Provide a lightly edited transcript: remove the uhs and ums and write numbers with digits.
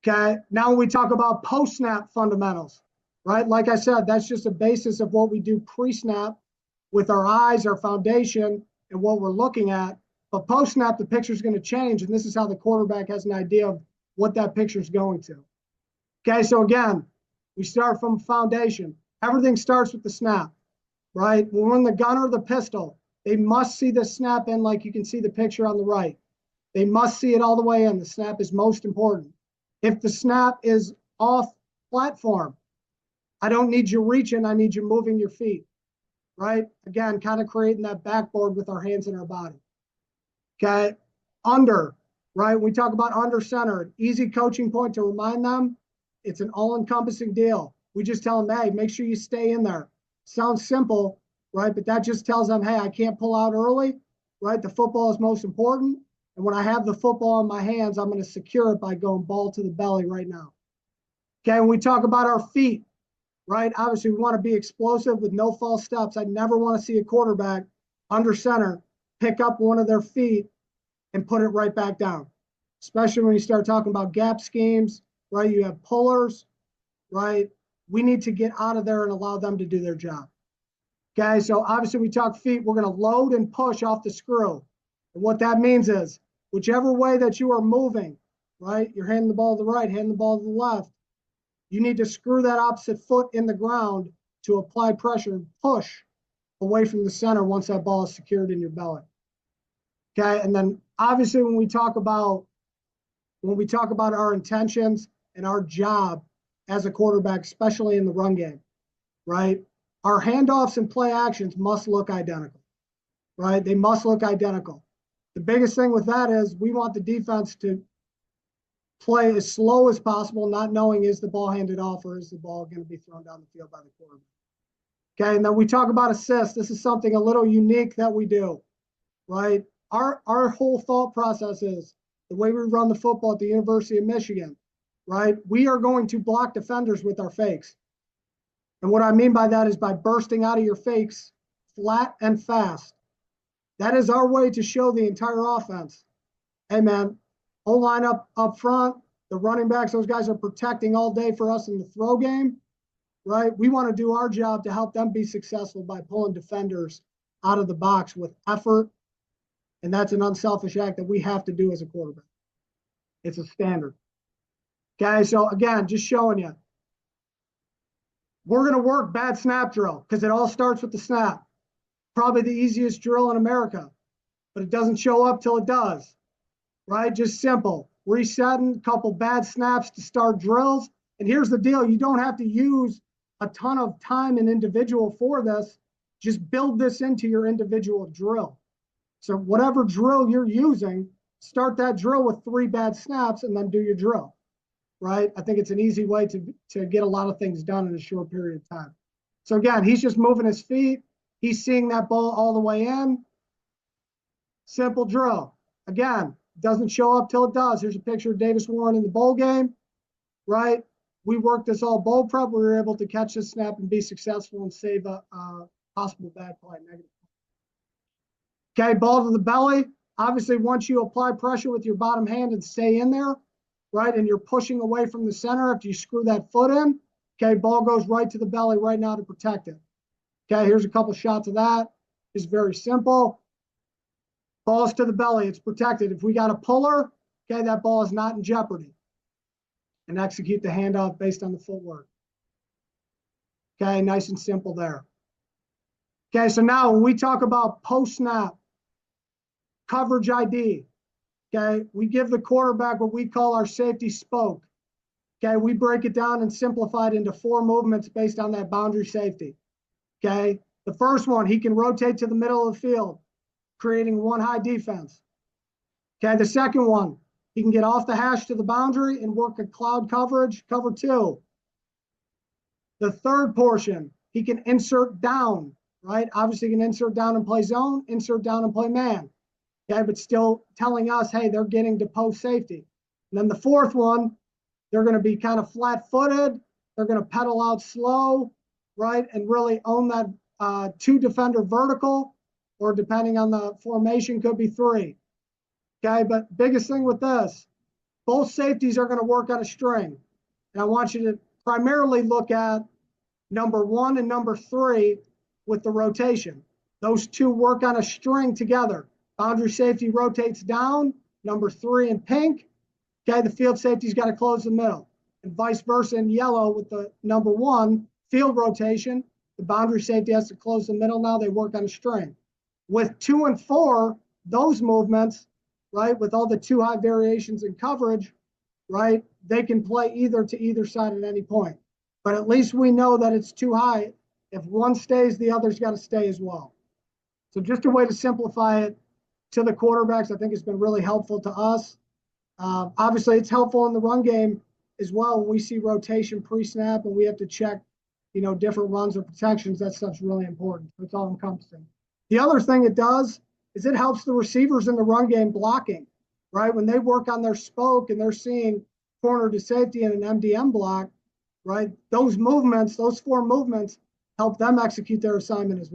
Okay, now when we talk about post-snap fundamentals, right? Like I said, that's just a basis of what we do pre-snap with our eyes, our foundation, and what we're looking at. But post-snap, the picture is going to change, and this is how the quarterback has an idea of what that picture is going to. Okay, so again, we start from foundation. Everything starts with the snap, right? When we're in the gun or the pistol, they must see the snap in like you can see the picture on the right. They must see it all the way in. The snap is most important. If the snap is off platform, I don't need you reaching, I need you moving your feet, right? Again, kind of creating that backboard with our hands and our body. Okay, under, right? When we talk about under center, easy coaching point to remind them, it's an all-encompassing deal. We just tell them, hey, make sure you stay in there. Sounds simple, right? But that just tells them, hey, I can't pull out early, right? The football is most important. And when I have the football in my hands, I'm going to secure it by going ball to the belly right now. Okay, when we talk about our feet, right? Obviously, we want to be explosive with no false steps. I never want to see a quarterback under center pick up one of their feet and put it right back down, especially when you start talking about gap schemes, right? You have pullers, right? We need to get out of there and allow them to do their job. Okay, so obviously we talk feet, we're going to load and push off the screw. And what that means is whichever way that you are moving, right? You're handing the ball to the right, handing the ball to the left. You need to screw that opposite foot in the ground to apply pressure and push away from the center once that ball is secured in your belly. Okay, and then obviously when we talk about our intentions and our job as a quarterback, especially in the run game, right? Our handoffs and play actions must look identical, right? They must look identical. The biggest thing with that is we want the defense to play as slow as possible, not knowing is the ball handed off or is the ball going to be thrown down the field by the quarterback. Okay, and then we talk about assists. This is something a little unique that we do, right? Our whole thought process is the way we run the football at the University of Michigan, right? We are going to block defenders with our fakes. And what I mean by that is by bursting out of your fakes flat and fast. That is our way to show the entire offense, hey man, whole line up front, the running backs, those guys are protecting all day for us in the throw game, right? We want to do our job to help them be successful by pulling defenders out of the box with effort. And that's an unselfish act that we have to do as a quarterback. It's a standard. Okay, so again, just showing you. We're going to work bad snap drill because it all starts with the snap. Probably the easiest drill in America, but it doesn't show up till it does, right? Just simple. Resetting, a couple bad snaps to start drills. And here's the deal. You don't have to use a ton of time and individual for this. Just build this into your individual drill. So whatever drill you're using, start that drill with 3 bad snaps and then do your drill, right? I think it's an easy way to get a lot of things done in a short period of time. So again, he's just moving his feet. He's seeing that ball all the way in. Simple drill. Again, doesn't show up till it does. Here's a picture of Davis Warren in the bowl game, right? We worked this all bowl prep. We were able to catch this snap and be successful and save a possible bad play, negative. Okay, ball to the belly. Obviously, once you apply pressure with your bottom hand and stay in there, right, and you're pushing away from the center after you screw that foot in, okay, ball goes right to the belly right now to protect it. Okay, here's a couple shots of that. It's very simple. Ball's to the belly. It's protected. If we got a puller, okay, that ball is not in jeopardy. And execute the handoff based on the footwork. Okay, nice and simple there. Okay, so now when we talk about post-snap, coverage ID, okay, we give the quarterback what we call our safety spoke. Okay, we break it down and simplify it into 4 movements based on that boundary safety. Okay, the first one, he can rotate to the middle of the field, creating 1 high defense. Okay, the second one, he can get off the hash to the boundary and work a cloud coverage, cover 2. The third portion, he can insert down, right? Obviously, he can insert down and play zone, insert down and play man. Okay, but still telling us, hey, they're getting to post safety. And then the fourth one, they're going to be kind of flat-footed. They're going to pedal out slow, right, and really own that 2-defender vertical, or depending on the formation, could be 3. Okay, but biggest thing with this, both safeties are going to work on a string. And I want you to primarily look at number 1 and number 3 with the rotation. Those two work on a string together. Boundary safety rotates down, number 3 in pink. Okay, the field safety's got to close the middle. And vice versa in yellow with the number 1 field rotation. The boundary safety has to close the middle now. They work on a string. With 2 and 4, those movements, right, with all the too high variations in coverage, right, they can play either to either side at any point. But at least we know that it's too high. If one stays, the other's got to stay as well. So just a way to simplify it to the quarterbacks, I think has been really helpful to us. Obviously, it's helpful in the run game as well when we see rotation pre-snap and we have to check, different runs or protections. That stuff's really important. It's all encompassing. The other thing it does is it helps the receivers in the run game blocking, right? When they work on their spoke and they're seeing corner to safety and an MDM block, right? Those movements, those 4 movements help them execute their assignment as well.